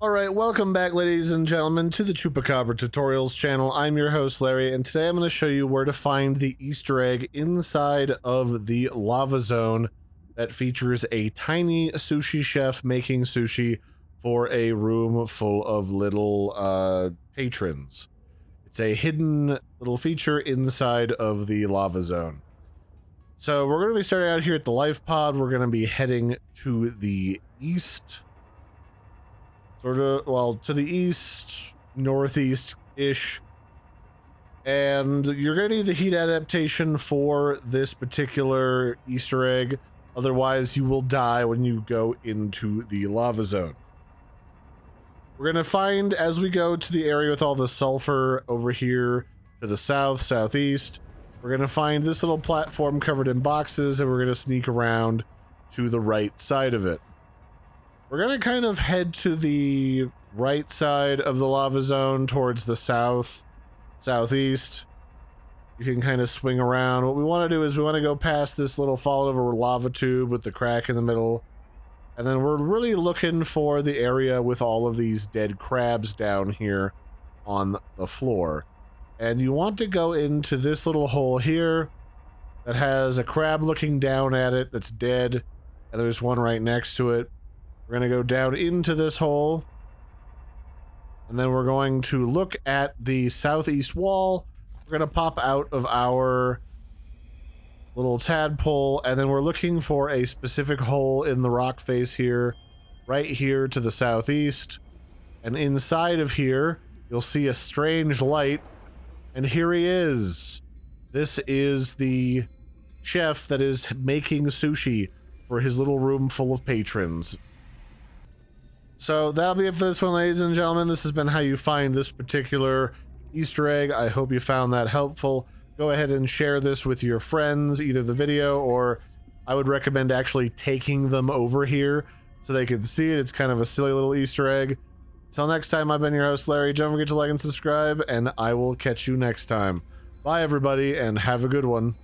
Alright, welcome back ladies and gentlemen to the Chupacabra tutorials channel. I'm your host Larry, and today I'm going to show you where to find the Easter egg inside of the lava zone that features a tiny sushi chef making sushi for a room full of little patrons. It's a hidden little feature inside of the lava zone. So we're going to be starting out here at the life pod. We're going to be heading to the east. To the east, northeast-ish. And you're going to need the heat adaptation for this particular Easter egg. Otherwise, you will die when you go into the lava zone. We're going to find, as we go to the area with all the sulfur over here to the south, southeast, we're going to find this little platform covered in boxes, and we're going to sneak around to the right side of it. We're going to kind of head to the right side of the lava zone towards the southeast. You can kind of swing around. What we want to do is we want to go past this little fallen over lava tube with the crack in the middle. And then we're really looking for the area with all of these dead crabs down here on the floor. And you want to go into this little hole here that has a crab looking down at it that's dead. And there's one right next to it. We're going to go down into this hole, and then we're going to look at the southeast wall. We're going to pop out of our little tadpole, and then we're looking for a specific hole in the rock face here, right here to the southeast. And inside of here, you'll see a strange light, and here he is. This is the chef that is making sushi for his little room full of patrons. So that'll be it for this one, ladies and gentlemen. This has been how you find this particular Easter egg. I hope you found that helpful. Go ahead and share this with your friends, either the video, or I would recommend actually taking them over here so they can see it. It's kind of a silly little Easter egg. Till next time, I've been your host, Larry. Don't forget to like and subscribe, and I will catch you next time. Bye, everybody, and have a good one.